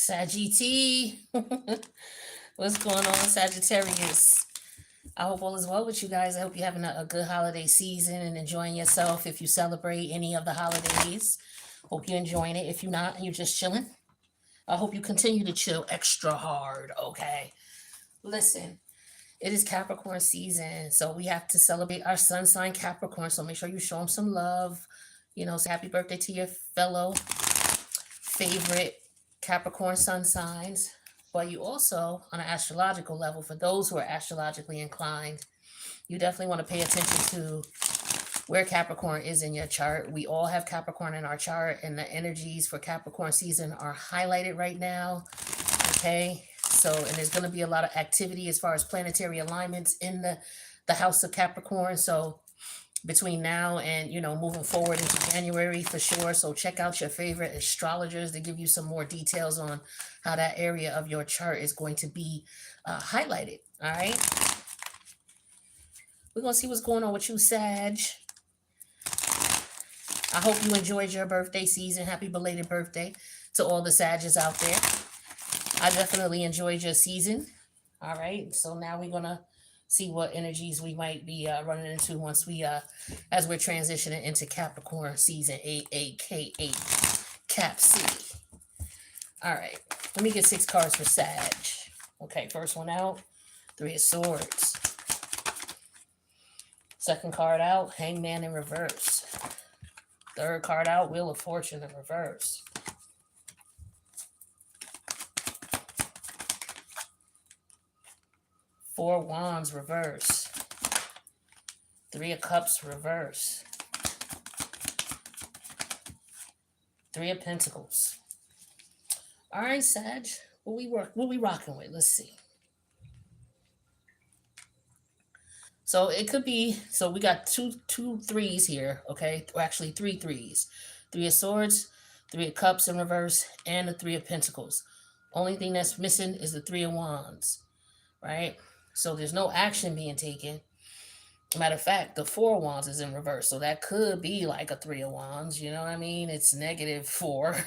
Sagitt. What's going on, Sagittarius? I hope all is well with you guys. I hope you're having a good holiday season and enjoying yourself if you celebrate any of the holidays. Hope you're enjoying it. If you're not and you're just chilling, I hope you continue to chill extra hard, okay? Listen, it is Capricorn season, so we have to celebrate our sun sign Capricorn. So make sure you show them some love. Say happy birthday to your fellow favorite Capricorn sun signs. But you also, on an astrological level, for those who are astrologically inclined, you definitely want to pay attention to where Capricorn is in your chart. We all have Capricorn in our chart, and the energies for Capricorn season are highlighted right now. Okay, so and there's going to be a lot of activity as far as planetary alignments in the house of Capricorn. So between now and moving forward into January for sure. So check out your favorite astrologers to give you some more details on how that area of your chart is going to be highlighted. All right, we're gonna see what's going on with you, Sag. I hope you enjoyed your birthday season. Happy belated birthday to all the Sages out there. I definitely enjoyed your season. All right, so now we're gonna see what energies we might be running into once we as we're transitioning into Capricorn season 8, aka Cap C. All right, let me get 6 cards for Sag. Okay, first one out, 3 of Swords. Second card out, Hangman in reverse. Third card out, Wheel of Fortune in reverse. Four Wands reverse. 3 of Cups reverse. 3 of Pentacles. All right, Sag, what we rocking with? Let's see. So it could be. So we got two threes here. Okay, or actually 3 threes. 3 of Swords, 3 of Cups in reverse, and the 3 of Pentacles. Only thing that's missing is the 3 of Wands. Right. So there's no action being taken. Matter of fact, the 4 of Wands is in reverse. So that could be like a 3 of Wands. You know what I mean? It's -4.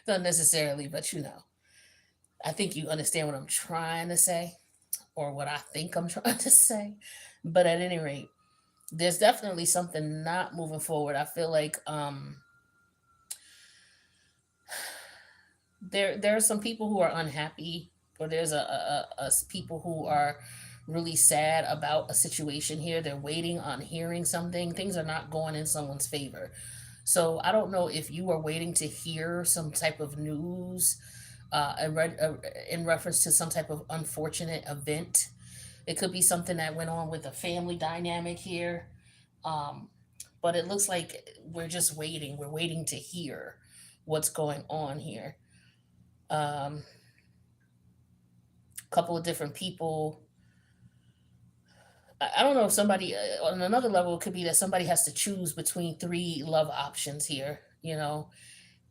Not necessarily, but I think you understand what I'm trying to say, or what I think I'm trying to say. But at any rate, there's definitely something not moving forward. I feel like there are some people who are unhappy, or there's a people who are really sad about a situation here. They're waiting on hearing something. Things are not going in someone's favor. So I don't know if you are waiting to hear some type of news in reference to some type of unfortunate event. It could be something that went on with a family dynamic here. Um, but it looks like we're just waiting. We're waiting to hear what's going on here. Um, couple of different people. I don't know if somebody on another level, it could be that somebody has to choose between 3 love options here,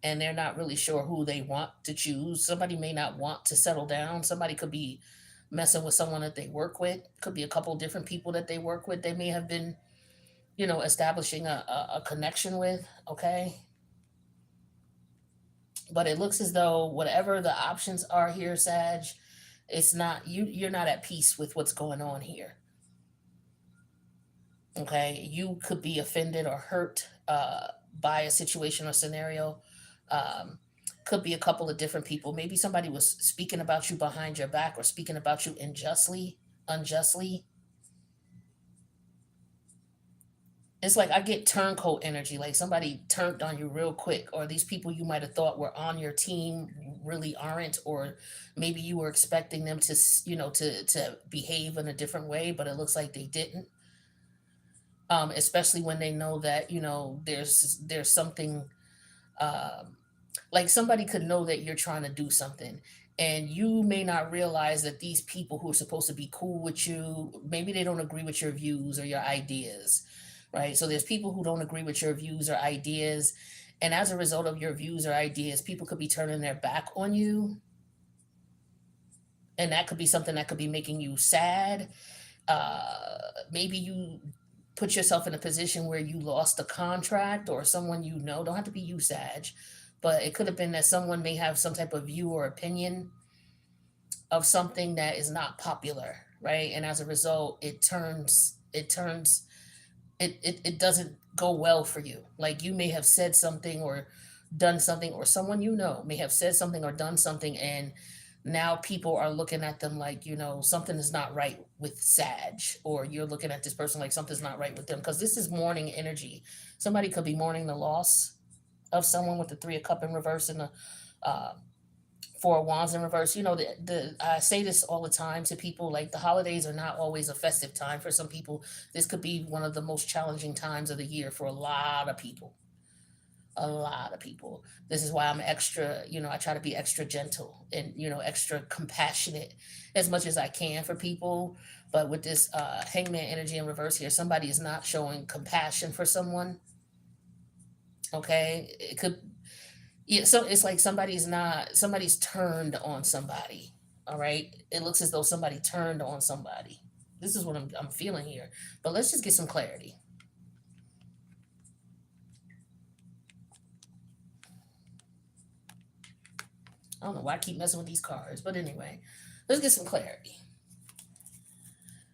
and they're not really sure who they want to choose. Somebody may not want to settle down. Somebody could be messing with someone that they work with. Could be a couple of different people that they work with. They may have been, establishing a connection with. Okay. But it looks as though whatever the options are here, Sag, it's not you're not at peace with what's going on here. Okay, you could be offended or hurt by a situation or scenario. Um, could be a couple of different people. Maybe somebody was speaking about you behind your back, or speaking about you unjustly. It's like I get turncoat energy, like somebody turned on you real quick, or these people you might have thought were on your team really aren't, or maybe you were expecting them to, to behave in a different way, but it looks like they didn't. Especially when they know that there's something, um, like somebody could know that you're trying to do something, and you may not realize that these people who are supposed to be cool with you, maybe they don't agree with your views or your ideas, right? So there's people who don't agree with your views or ideas, and as a result of your views or ideas, people could be turning their back on you, and that could be something that could be making you sad. Maybe you put yourself in a position where you lost a contract, or someone don't have to be you, Sag, but it could have been that someone may have some type of view or opinion of something that is not popular, right? And as a result, it doesn't go well for you. Like you may have said something or done something, or someone you know may have said something or done something, and now people are looking at them like, something is not right with Sag, or you're looking at this person like something's not right with them, because this is mourning energy. Somebody could be mourning the loss of someone with the Three of Cup in reverse and the uh, Four of Wands in reverse. The I say this all the time to people, like the holidays are not always a festive time for some people. This could be one of the most challenging times of the year for a lot of people. A lot of people. This is why I'm extra, I try to be extra gentle and, extra compassionate as much as I can for people. But with this hangman energy in reverse here, somebody is not showing compassion for someone. Okay. It could, yeah, so it's like somebody's turned on somebody. All right. It looks as though somebody turned on somebody. This is what I'm feeling here. But let's just get some clarity. I don't know why I keep messing with these cards, but anyway, let's get some clarity.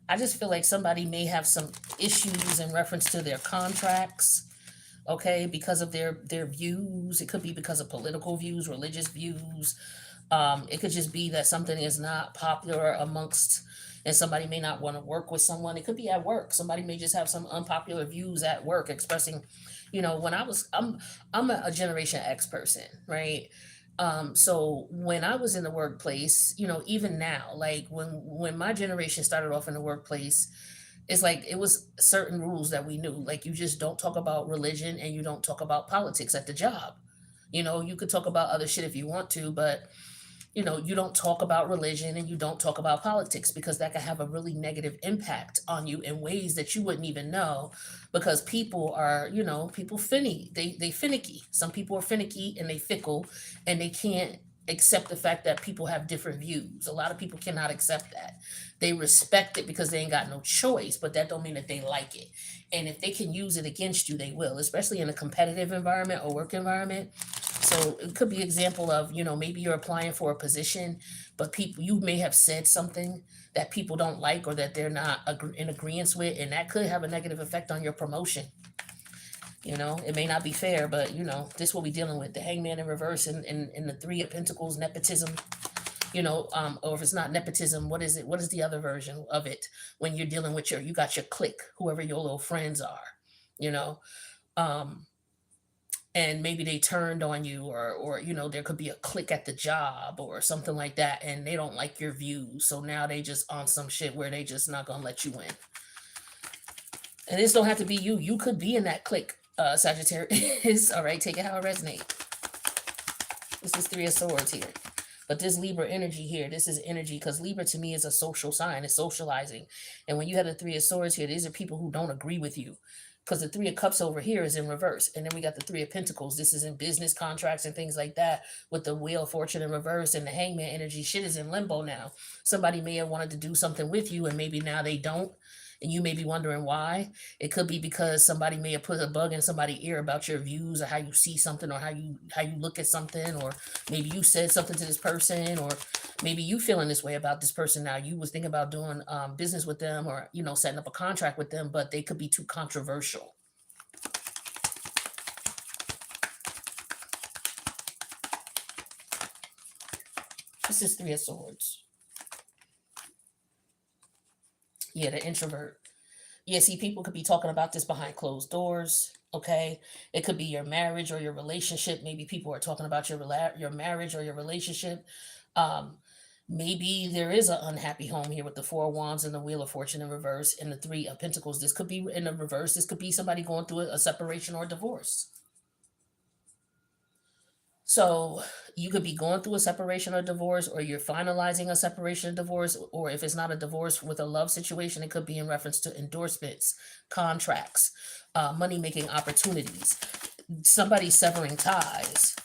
I just feel like somebody may have some issues in reference to their contracts, okay, because of their views. It could be because of political views, religious views. It could just be that something is not popular amongst, and somebody may not want to work with someone. It could be at work. Somebody may just have some unpopular views at work, expressing, when I'm a Generation X person, right? So when I was in the workplace, even now, like when my generation started off in the workplace, it's like it was certain rules that we knew. Like you just don't talk about religion and you don't talk about politics at the job. You could talk about other shit if you want to, but you don't talk about religion and you don't talk about politics, because that can have a really negative impact on you in ways that you wouldn't even know, because people are, people they finicky. Some people are finicky and they fickle, and they can't accept the fact that people have different views. A lot of people cannot accept that. They respect it because they ain't got no choice, but that don't mean that they like it. And if they can use it against you, they will, especially in a competitive environment or work environment. So it could be an example of, maybe you're applying for a position, but you may have said something that people don't like or that they're not in agreement with, and that could have a negative effect on your promotion. It may not be fair, but this is what we're dealing with. The hangman in reverse and the Three of Pentacles, nepotism, or if it's not nepotism, what is it? What is the other version of it when you're dealing with you got your clique, whoever your little friends are, you know? Um, and maybe they turned on you, or there could be a clique at the job or something like that, and they don't like your views, so now they just on some shit where they just not gonna let you in. And this don't have to be you could be in that clique, Sagittarius. All right, take it how it resonates. This is Three of Swords here. But this Libra energy here, this is energy, because Libra to me is a social sign, it's socializing. And when you have the Three of Swords here, these are people who don't agree with you. Because the Three of Cups over here is in reverse. And then we got the Three of Pentacles. This is in business contracts and things like that, with the Wheel of Fortune in reverse and the Hangman energy. Shit is in limbo now. Somebody may have wanted to do something with you, and maybe now they don't. And you may be wondering why. It could be because somebody may have put a bug in somebody's ear about your views, or how you see something, or how you look at something, or maybe you said something to this person, or maybe you feeling this way about this person now. You was thinking about doing business with them, or setting up a contract with them, but they could be too controversial. This is Three of Swords. Yeah, the introvert. Yeah, see, people could be talking about this behind closed doors. Okay, it could be your marriage or your relationship. Maybe people are talking about your marriage or your relationship. Um, Maybe there is an unhappy home here with the Four of Wands and the Wheel of Fortune in reverse and the Three of Pentacles. This could be in the reverse. This could be somebody going through a separation or a divorce. So you could be going through a separation or divorce, or you're finalizing a separation or divorce, or if it's not a divorce with a love situation, it could be in reference to endorsements, contracts, money making opportunities, somebody severing ties.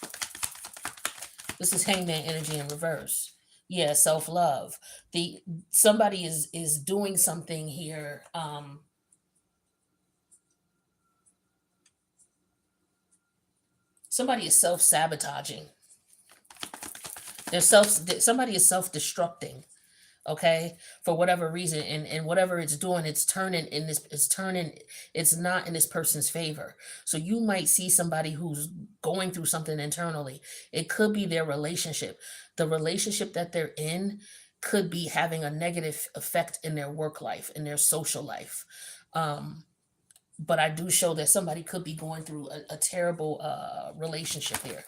This is Hangman energy in reverse. Yeah, self love. The somebody is doing something here. Somebody is self-sabotaging. Somebody is self-destructing, okay, for whatever reason, and whatever it's doing, it's not in this person's favor. So you might see somebody who's going through something internally. It could be their relationship. The relationship that they're in could be having a negative effect in their work life, in their social life. um but I do show that somebody could be going through a terrible relationship here.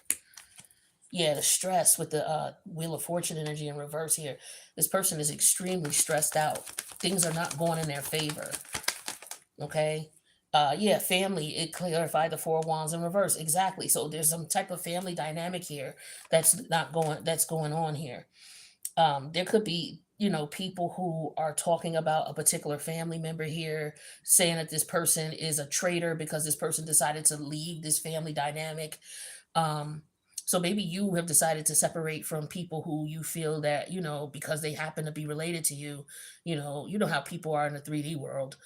Yeah, the stress with the Wheel of Fortune energy in reverse here. This person is extremely stressed out. Things are not going in their favor. Okay. Yeah, family. It clarified the Four of Wands in reverse. Exactly. So there's some type of family dynamic here that's going on here. There could be, people who are talking about a particular family member here, saying that this person is a traitor because this person decided to leave this family dynamic. um so maybe you have decided to separate from people who you feel that, because they happen to be related to you. You know how people are in the 3D world.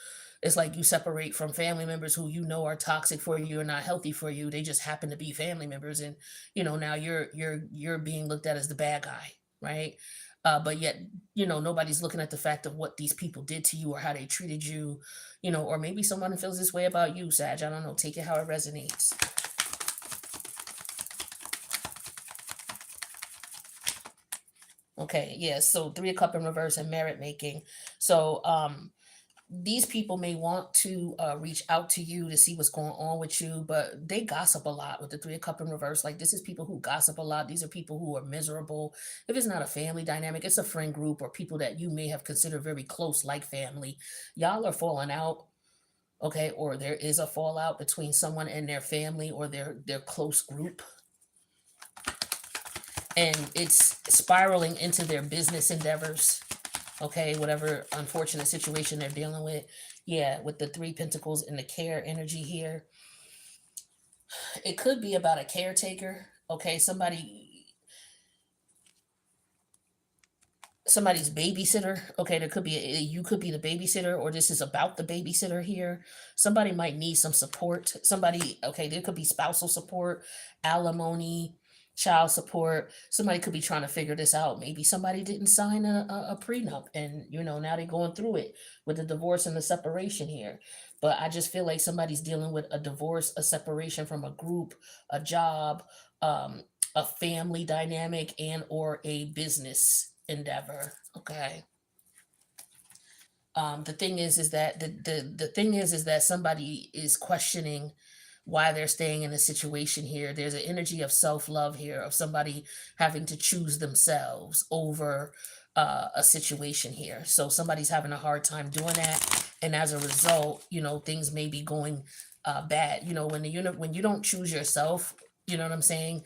It's like you separate from family members who are toxic for you or not healthy for you. They just happen to be family members, and now you're being looked at as the bad guy, right? But yet, nobody's looking at the fact of what these people did to you or how they treated you. Or maybe someone feels this way about you, Sag. I don't know. Take it how it resonates. Okay, yeah. So 3 of Cup in reverse and merit making. So these people may want to reach out to you to see what's going on with you, but they gossip a lot with the 3 of Cup in reverse. Like, this is people who gossip a lot. These are people who are miserable. If it's not a family dynamic, it's a friend group or people that you may have considered very close, like family. Y'all are falling out, okay, or there is a fallout between someone and their family or their close group, and it's spiraling into their business endeavors. Okay, whatever unfortunate situation they're dealing with. Yeah, with the 3 Pentacles and the care energy here, it could be about a caretaker. Okay, somebody's babysitter. Okay, there could be you could be the babysitter, or this is about the babysitter here. Somebody might need some support. Okay, there could be spousal support, alimony, child support. Somebody could be trying to figure this out. Maybe somebody didn't sign a prenup, and now they're going through it with the divorce and the separation here. But I just feel like somebody's dealing with a divorce, a separation from a group, a job, um, a family dynamic, and or a business endeavor. Okay. The thing is that the thing is that somebody is questioning why they're staying in a situation here. There's an energy of self-love here, of somebody having to choose themselves over a situation here. So somebody's having a hard time doing that, and as a result, things may be going bad. When you don't choose yourself, you know what I'm saying?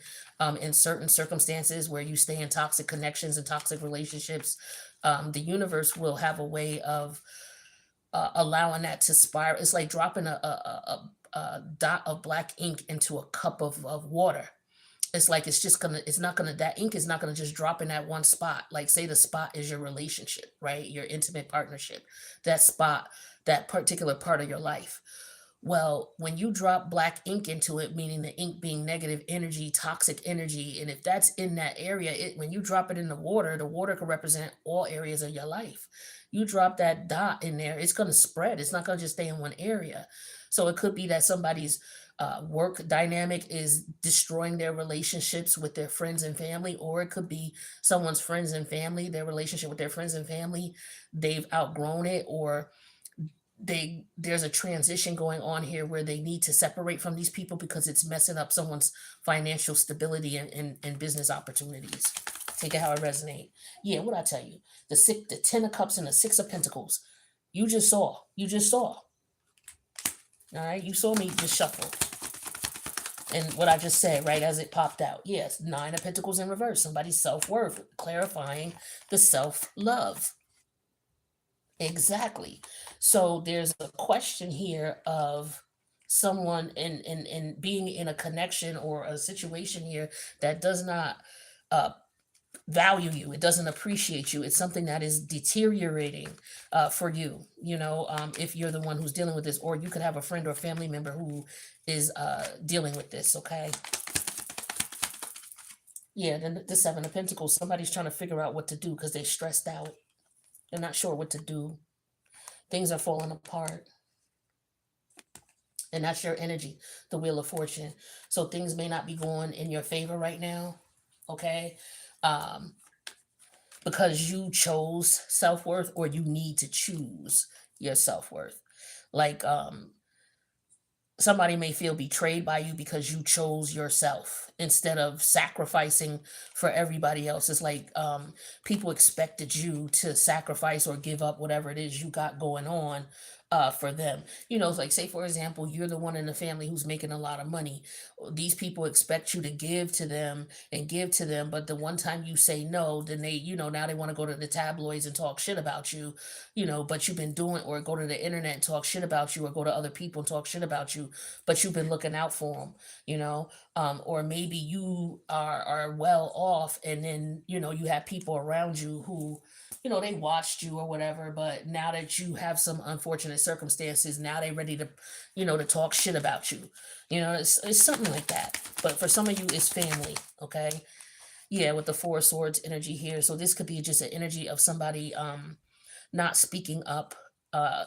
In certain circumstances where you stay in toxic connections and toxic relationships, the universe will have a way of allowing that to spiral. It's like dropping a dot of black ink into a cup of water. It's like it's not gonna, that ink is not gonna just drop in that one spot. Like, say the spot is your relationship, right? Your intimate partnership, that spot, that particular part of your life. Well, when you drop black ink into it, meaning the ink being negative energy, toxic energy, and if that's in that area, when you drop it in the water can represent all areas of your life. You drop that dot in there, it's going to spread. It's not going to just stay in one area. So it could be that somebody's work dynamic is destroying their relationships with their friends and family, or it could be someone's friends and family, their relationship with their friends and family, they've outgrown it, or there's a transition going on here where they need to separate from these people because it's messing up someone's financial stability and business opportunities. Take it how it resonates. Yeah, what I tell you, the 10 of Cups and the 6 of Pentacles. You just saw. All right, you saw me just shuffle, and what I just said right as it popped out. Yes, 9 of Pentacles in reverse. Somebody's self-worth, clarifying the self-love. Exactly. So there's a question here of someone in being in a connection or a situation here that does not uh, value you. It doesn't appreciate you. It's something that is deteriorating for you. If you're the one who's dealing with this, or you could have a friend or family member who is dealing with this. Okay. Yeah, then the Seven of Pentacles, somebody's trying to figure out what to do because they're stressed out. They're not sure what to do. Things are falling apart. And that's your energy, the Wheel of Fortune. So things may not be going in your favor right now. Okay. Um, because you chose self-worth, or you need to choose your self-worth. Like somebody may feel betrayed by you because you chose yourself instead of sacrificing for everybody else. It's like people expected you to sacrifice or give up whatever it is you got going on for them. You know, it's like, say for example, you're the one in the family who's making a lot of money. These people expect you to give to them and give to them, but the one time you say no, then they, you know, now they want to go to the tabloids and talk shit about you, you know, but you've been doing, or go to the internet and talk shit about you, or go to other people and talk shit about you, but you've been looking out for them, you know. Or maybe you are well off, and then, you know, you have people around you who, you know, they watched you or whatever, but now that you have some unfortunate circumstances, now they ready to, you know, to talk shit about you. You know, it's something like that. But for some of you, it's family, okay? Yeah, with the Four of Swords energy here. So this could be just an energy of somebody not speaking up,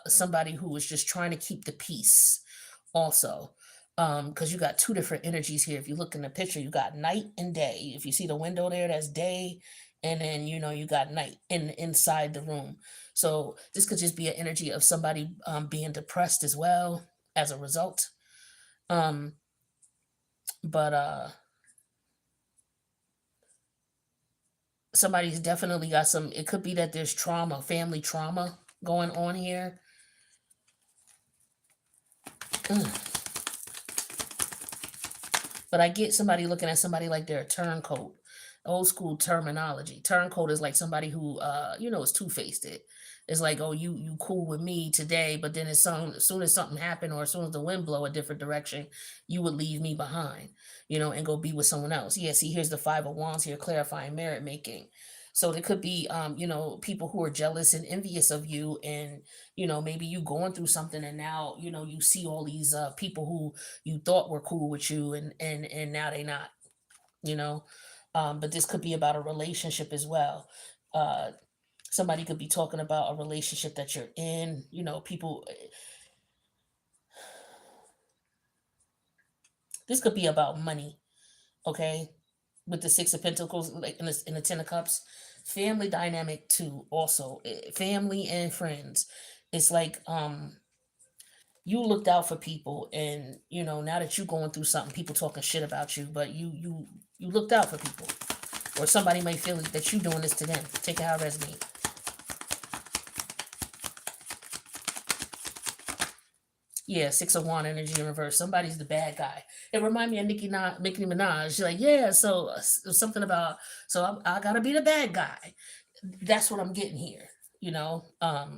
somebody who is just trying to keep the peace also. Because you got two different energies here. If you look in the picture, you got night and day. If you see the window there, that's day, and then, you know, you got night inside the room. So this could just be an energy of somebody being depressed as well as a result. Um, but somebody's definitely got some, it could be that there's trauma, family trauma going on here. Mm. But I get somebody looking at somebody like they're a turncoat. Old school terminology. Turncoat is like somebody who you know, is two-faced. It's like, oh, you cool with me today, but then as soon as something happened, or as soon as the wind blow a different direction, you would leave me behind, you know, and go be with someone else. Yeah, see, here's the Five of Wands here, clarifying merit making. So there could be you know, people who are jealous and envious of you, and, you know, maybe you going through something, and now, you know, you see all these people who you thought were cool with you, and now they not, you know. But this could be about a relationship as well. uh Somebody could be talking about a relationship that you're in, you know, people. This could be about money, okay, with the Six of Pentacles, like in the Ten of Cups. Family dynamic too, also. Family and friends. It's like you looked out for people, and, you know, now that you're going through something, people talking shit about you, but you looked out for people. Or somebody may feel that you doing this to them. Take it how it resonates. Yeah, Six of Wand energy in reverse. Somebody's the bad guy. It remind me of Nicki Minaj. She's like, yeah, so something about, so I gotta be the bad guy. That's what I'm getting here, you know. But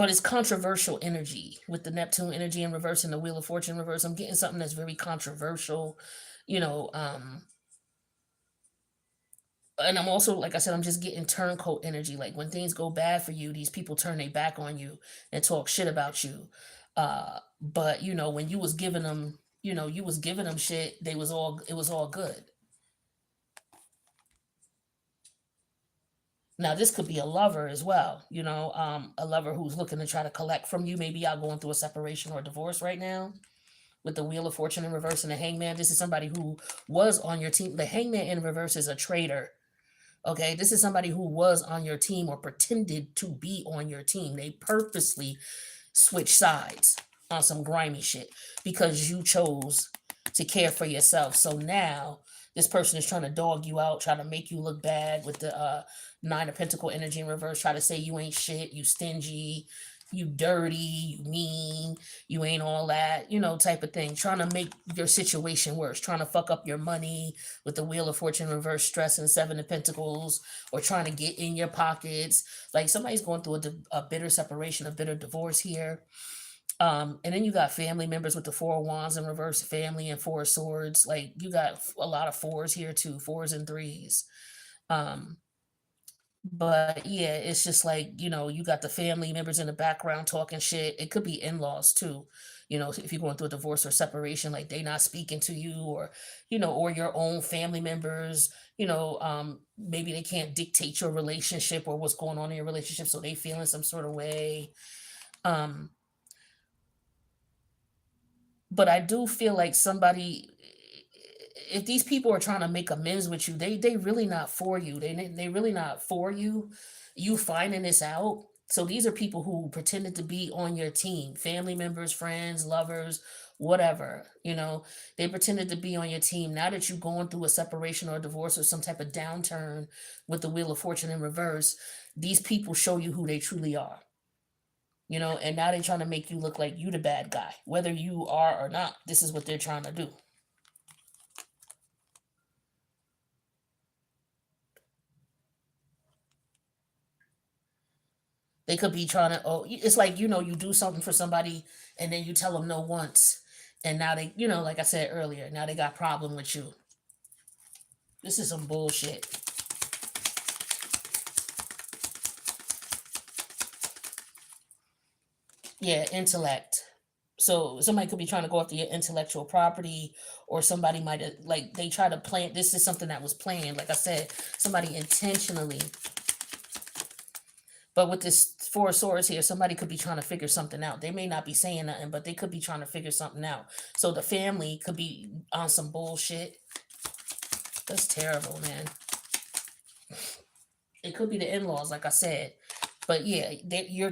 it's controversial energy with the Neptune energy in reverse and the Wheel of Fortune in reverse. I'm getting something that's very controversial, you know. And I'm also, like I said, I'm just getting turncoat energy. Like when things go bad for you, these people turn their back on you and talk shit about you. But, you know, when you was giving them, you know, you was giving them shit, it was all good. Now this could be a lover as well, you know, a lover who's looking to try to collect from you. Maybe y'all going through a separation or a divorce right now. With the Wheel of Fortune in reverse and the Hangman, this is somebody who was on your team. The Hangman in reverse is a traitor. Okay, this is somebody who was on your team or pretended to be on your team. They purposely switch sides on some grimy shit because you chose to care for yourself. So now this person is trying to dog you out, try to make you look bad with the Nine of Pentacle energy in reverse, try to say you ain't shit, you stingy, you dirty, you mean, you ain't all that, you know, type of thing. Trying to make your situation worse, trying to fuck up your money with the Wheel of Fortune reverse, stress, and Seven of Pentacles, or trying to get in your pockets. Like somebody's going through a bitter separation, a bitter divorce here. And then you got family members with the Four of Wands in reverse, family and Four of Swords. Like you got a lot of fours here too, fours and threes. Um, but yeah, it's just like, you know, you got the family members in the background talking shit. It could be in-laws too. You know, if you're going through a divorce or separation, like they not speaking to you, or or your own family members, maybe they can't dictate your relationship or what's going on in your relationship, so they feel in some sort of way. Um, but I do feel like somebody, if these people are trying to make amends with you, they really not for you. They really not for you. You finding this out. So these are people who pretended to be on your team, family members, friends, lovers, whatever. They pretended to be on your team. Now that you're going through a separation or a divorce or some type of downturn with the wheel of fortune in reverse, these people show you who they truly are. And now they're trying to make you look like you the bad guy, whether you are or not. This is what they're trying to do. They could be trying to, it's like, you do something for somebody and then you tell them no once. And now they, like I said earlier, now they got problem with you. This is some bullshit. Yeah, intellect. So somebody could be trying to go after your intellectual property, or somebody might have, like, they try to plan. This is something that was planned. Like I said, somebody intentionally. But with this Four of Swords here, somebody could be trying to figure something out. They may not be saying nothing, but they could be trying to figure something out. So the family could be on some bullshit. That's terrible, man. It could be the in-laws, like I said. But yeah, you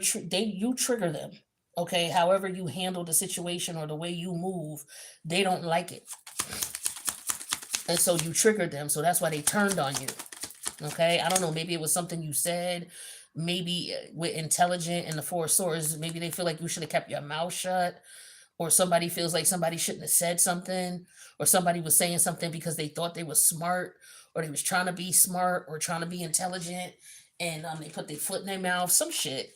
trigger them. Okay, however you handle the situation or the way you move, they don't like it. And so you triggered them. So that's why they turned on you. Okay, I don't know. Maybe it was something you said. Maybe with intelligent and the Four of Swords, maybe they feel like you should have kept your mouth shut, or somebody feels like somebody shouldn't have said something, or somebody was saying something because they thought they was smart, or they was trying to be smart or trying to be intelligent, and they put their foot in their mouth, some shit.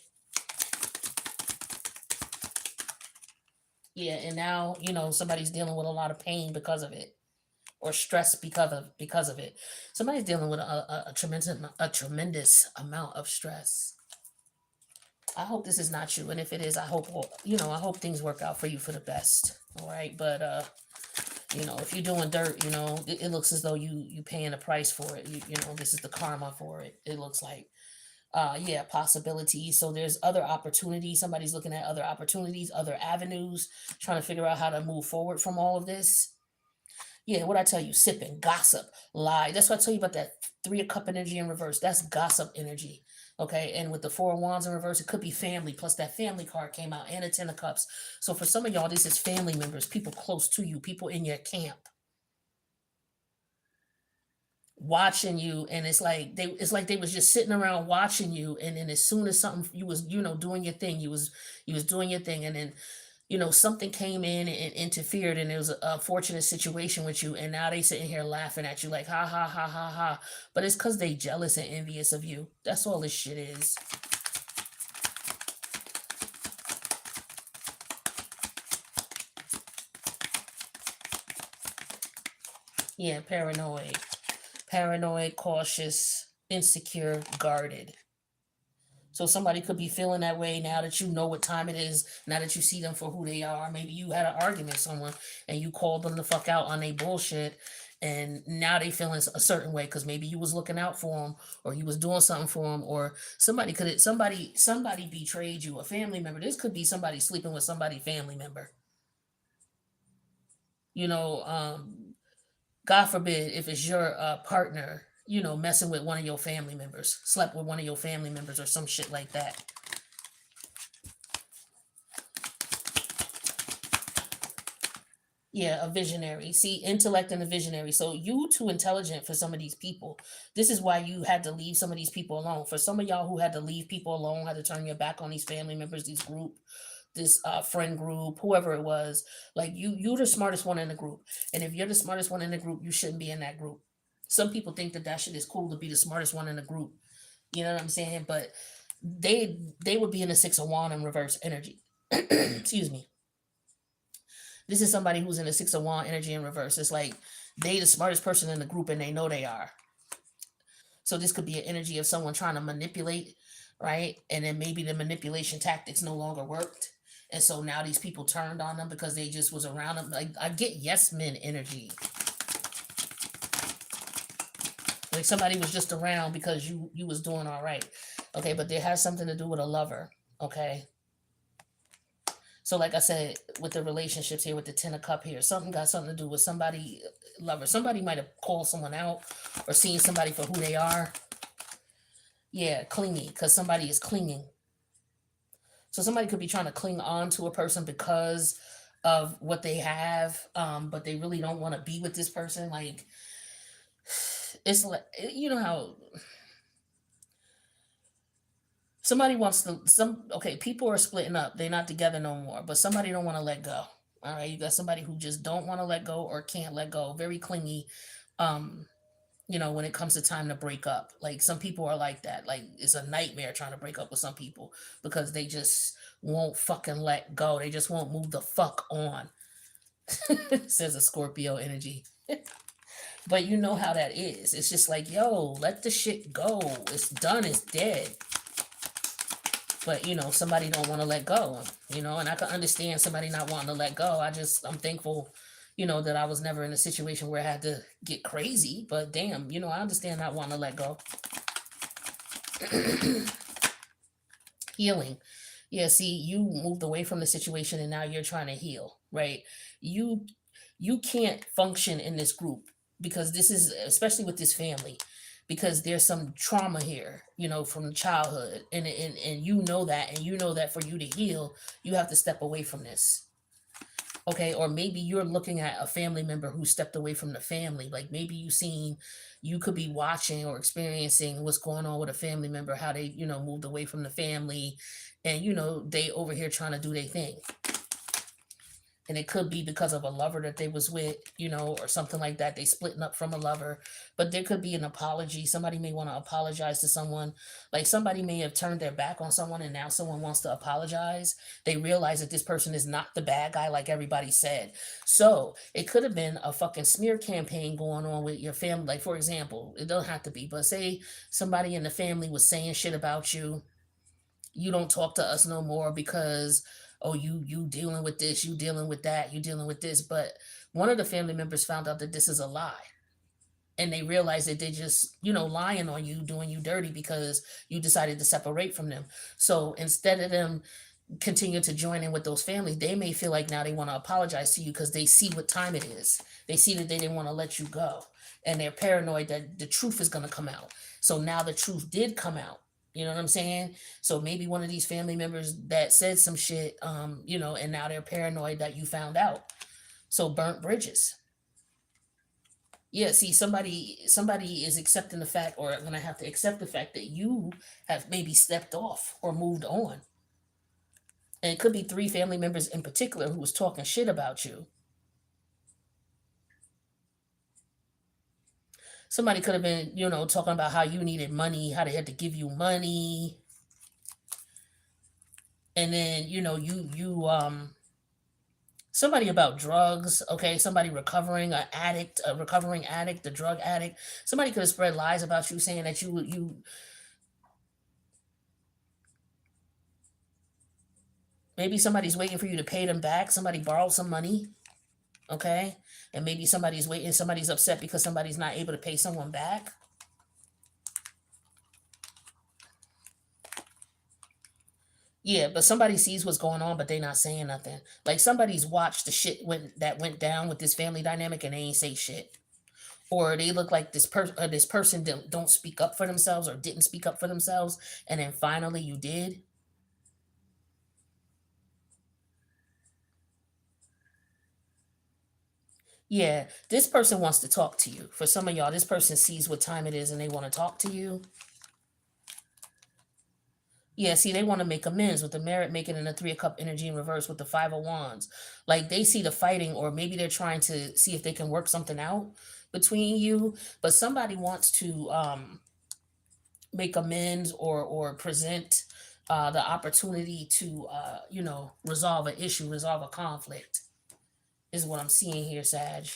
Yeah, and now somebody's dealing with a lot of pain because of it, or stress because of it. Somebody's dealing with a tremendous amount of stress. I hope this is not you, and if it is, I hope things work out for you for the best. All right, but if you're doing dirt, it looks as though you paying a price for it. This is the karma for it. It looks like. Yeah, possibilities. So there's other opportunities. Somebody's looking at other opportunities, other avenues, trying to figure out how to move forward from all of this. Yeah, what I tell you, sipping, gossip, lie. That's what I tell you about that Three of Cup energy in reverse. That's gossip energy. Okay, and with the Four of Wands in reverse, it could be family. Plus that family card came out, and a Ten of Cups. So for some of y'all, this is family members, people close to you, people in your camp, watching you. And it's like they was just sitting around watching you, and then as soon as something, you was doing your thing, you was doing your thing, and then something came in and interfered, and it was a fortunate situation with you, and now they sitting here laughing at you like ha ha ha ha ha. But it's because they jealous and envious of you. That's all this shit is. Yeah, paranoid, cautious, insecure, guarded. So somebody could be feeling that way now that you know what time it is, now that you see them for who they are. Maybe you had an argument with someone and you called them the fuck out on their bullshit, and now they feeling a certain way because maybe you was looking out for them, or you was doing something for them, or somebody betrayed you, a family member. This could be somebody sleeping with somebody family member. You know, God forbid if it's your partner, messing with one of your family members, slept with one of your family members or some shit like that. Yeah, a visionary. See, intellect and a visionary. So you too intelligent for some of these people. This is why you had to leave some of these people alone. For some of y'all who had to leave people alone, had to turn your back on these family members, this friend group, whoever it was, like you're the smartest one in the group. And if you're the smartest one in the group, you shouldn't be in that group. Some people think that shit is cool to be the smartest one in the group. You know what I'm saying? But they would be in the Six of Wand in reverse energy. Excuse me. This is somebody who's in the Six of Wand energy in reverse. It's like they the smartest person in the group and they know they are. So this could be an energy of someone trying to manipulate, right? And then maybe the manipulation tactics no longer worked. And so now these people turned on them because they just was around them. Like, I get yes men energy. Like somebody was just around because you was doing all right. Okay, but it has something to do with a lover. Okay. So like I said, with the relationships here with the Ten of Cup here, something got something to do with somebody lover. Somebody might have called someone out or seen somebody for who they are. Yeah, clingy, because somebody is clinging. So somebody could be trying to cling on to a person because of what they have, but they really don't want to be with this person. Like, it's like, you know how somebody wants to, okay, people are splitting up. They're not together no more, but somebody don't want to let go. All right, you got somebody who just don't want to let go or can't let go. Very clingy. Um, when it comes to time to break up. Like some people are like that. Like it's a nightmare trying to break up with some people because they just won't fucking let go. They just won't move the fuck on. Says a Scorpio energy. But you know how that is. It's just like, yo, let the shit go. It's done. It's dead. But somebody don't want to let go. And I can understand somebody not wanting to let go. I'm thankful, that I was never in a situation where I had to get crazy. But damn, I understand not wanting to let go. Healing. Yeah, see, you moved away from the situation and now you're trying to heal, right? You can't function in this group because this is, especially with this family, because there's some trauma here, from childhood, and you know that, and you know that for you to heal, you have to step away from this. Okay, or maybe you're looking at a family member who stepped away from the family. Like maybe you could be watching or experiencing what's going on with a family member, how they, moved away from the family, and they over here trying to do their thing. And it could be because of a lover that they was with, or something like that. They splitting up from a lover. But there could be an apology. Somebody may want to apologize to someone. Like somebody may have turned their back on someone and now someone wants to apologize. They realize that this person is not the bad guy like everybody said. So it could have been a fucking smear campaign going on with your family. Like, for example, it don't have to be, but say somebody in the family was saying shit about you. You don't talk to us no more because you dealing with this, you dealing with that, you dealing with this. But one of the family members found out that this is a lie. And they realized that they just, lying on you, doing you dirty because you decided to separate from them. So instead of them continue to join in with those families, they may feel like now they want to apologize to you because they see what time it is. They see that they didn't want to let you go. And they're paranoid that the truth is going to come out. So now the truth did come out. You know what I'm saying? So maybe one of these family members that said some shit, and now they're paranoid that you found out. So burnt bridges. Yeah, see, somebody is accepting the fact, or gonna have to accept the fact that you have maybe stepped off or moved on. And it could be 3 family members in particular who was talking shit about you. Somebody could have been, talking about how you needed money, how they had to give you money. And then, somebody about drugs, okay? Somebody a recovering addict, a drug addict. Somebody could have spread lies about you saying that you maybe somebody's waiting for you to pay them back. Somebody borrowed some money, okay? And maybe somebody's upset because somebody's not able to pay someone back. Yeah, but somebody sees what's going on, but they not saying nothing. Like somebody's watched the shit that went down with this family dynamic, and they ain't say shit. Or they look like this person don't speak up for themselves or didn't speak up for themselves, and then finally you did. Yeah, this person wants to talk to you. For some of y'all, this person sees what time it is and they want to talk to you. Yeah, see, they want to make amends with the merit making and the 3 of Cup energy in reverse with the 5 of Wands. Like they see the fighting, or maybe they're trying to see if they can work something out between you. But somebody wants to make amends or present the opportunity to resolve an issue, resolve a conflict, is what I'm seeing here, Sag.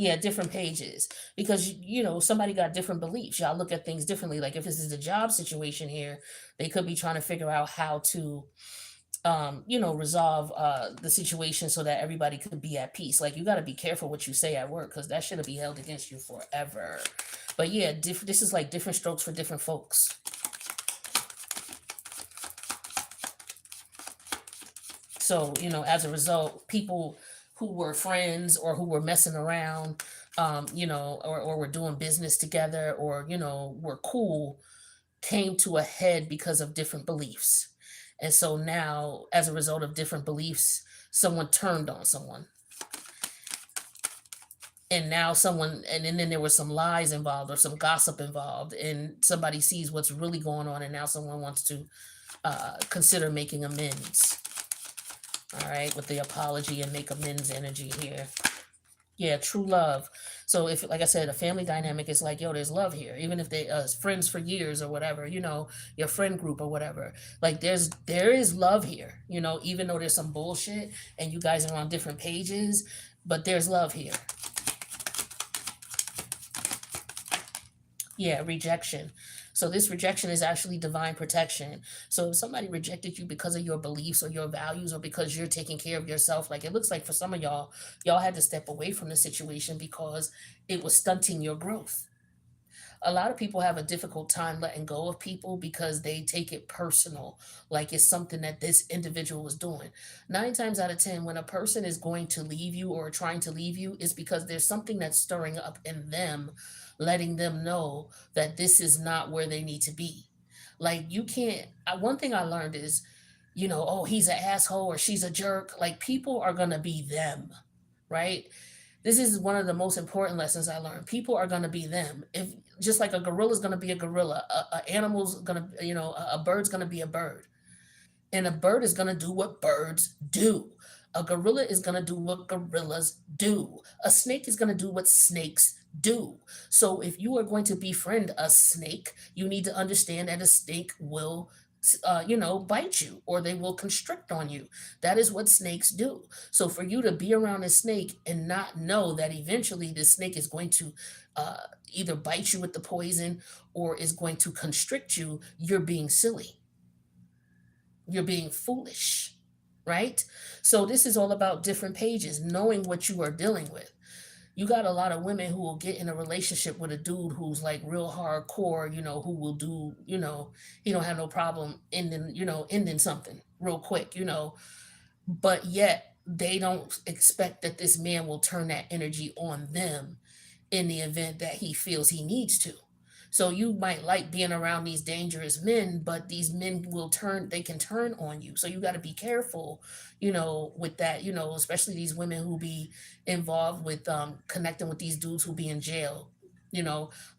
Yeah, different pages. Because somebody got different beliefs. Y'all look at things differently. Like if this is a job situation here, they could be trying to figure out how to resolve the situation so that everybody could be at peace. Like you got to be careful what you say at work because that shit'll be held against you forever. But yeah, this is like different strokes for different folks. So, as a result, people who were friends or who were messing around, or were doing business together or, were cool, came to a head because of different beliefs. And so now, as a result of different beliefs, someone turned on someone. And now and then there was some lies involved or some gossip involved, and somebody sees what's really going on, and now someone wants to consider making amends. All right, with the apology and make amends energy here. Yeah, true love. So if, like I said, a family dynamic is like, yo, there's love here, even if they friends for years or whatever, your friend group or whatever. Like there is love here, even though there's some bullshit and you guys are on different pages, but there's love here. Yeah, rejection. So this rejection is actually divine protection. So if somebody rejected you because of your beliefs or your values or because you're taking care of yourself, like it looks like for some of y'all had to step away from the situation because it was stunting your growth. A lot of people have a difficult time letting go of people because they take it personal, like it's something that this individual was doing. 9 times out of 10, when a person is going to leave you or trying to leave you, it's because there's something that's stirring up in them, letting them know that this is not where they need to be. Like, you can't. One thing I learned is, oh, he's an asshole or she's a jerk. Like, people are going to be them, right? This is one of the most important lessons I learned. People are going to be them. If just like a gorilla is going to be a gorilla, a animal's going to, a bird's going to be a bird, and a bird is going to do what birds do. A gorilla is going to do what gorillas do. A snake is going to do what snakes do. So if you are going to befriend a snake, you need to understand that a snake will bite you or they will constrict on you. That is what snakes do. So for you to be around a snake and not know that eventually this snake is going to uh, either bite you with the poison or is going to constrict you, you're being silly. You're being foolish, right? So this is all about different pages, knowing what you are dealing with. You got a lot of women who will get in a relationship with a dude who's like real hardcore, who will do, he don't have no problem ending something real quick, but yet they don't expect that this man will turn that energy on them in the event that he feels he needs to. So you might like being around these dangerous men, but these men they can turn on you. So you got to be careful, with that, especially these women who be involved with connecting with these dudes who be in jail.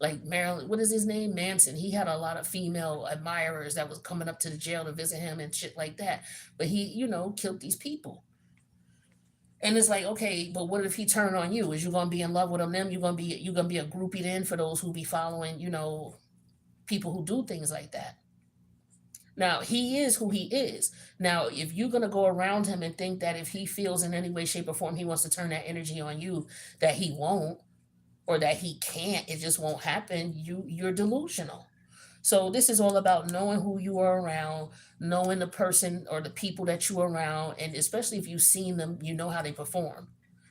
Like Marilyn, what is his name? Manson. He had a lot of female admirers that was coming up to the jail to visit him and shit like that. But he, killed these people. And it's like, okay, but what if he turn on you? Is you gonna be in love with him? Then you gonna be a groupie then for those who be following, people who do things like that. Now he is who he is. Now, if you're gonna go around him and think that if he feels in any way, shape, or form he wants to turn that energy on you, that he won't or that he can't, it just won't happen. You're delusional. So this is all about knowing who you are around, knowing the person or the people that you're around, and especially if you've seen them, you know how they perform,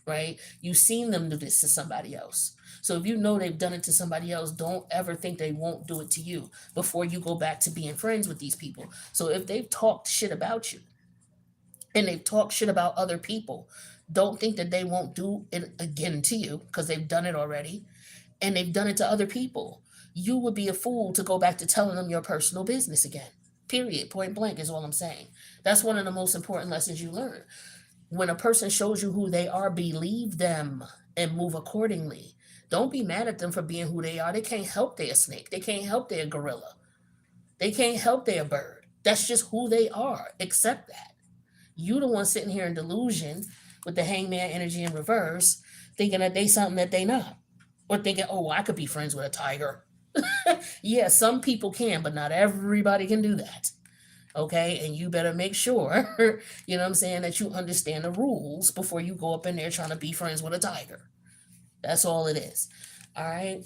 right? You've seen them do this to somebody else. So if you know they've done it to somebody else, don't ever think they won't do it to you before you go back to being friends with these people. So if they've talked shit about you and they've talked shit about other people, don't think that they won't do it again to you because they've done it already and they've done it to other people. You would be a fool to go back to telling them your personal business again. Period. Point blank is all I'm saying. That's one of the most important lessons you learn. When a person shows you who they are, believe them and move accordingly. Don't be mad at them for being who they are. They can't help they're a snake. They can't help they're a gorilla. They can't help they're a bird. That's just who they are. Accept that. You the one sitting here in delusion with the hangman energy in reverse, thinking that they something that they not. Or thinking, oh, well, I could be friends with a tiger. Yeah, some people can, but not everybody can do that. Okay, and you better make sure, you know what I'm saying, that you understand the rules before you go up in there trying to be friends with a tiger. That's all it is. All right.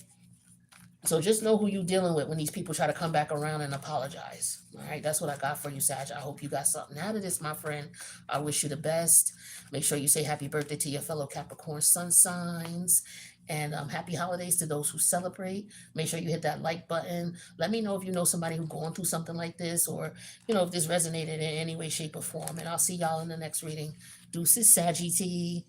So just know who you're dealing with when these people try to come back around and apologize. All right, that's what I got for you, Sag. I hope you got something out of this, my friend. I wish you the best. Make sure you say happy birthday to your fellow Capricorn sun signs. And happy holidays to those who celebrate. Make sure you hit that like button. Let me know if you know somebody who's going through something like this, or if this resonated in any way, shape, or form. And I'll see y'all in the next reading. Deuces, Sagittarius.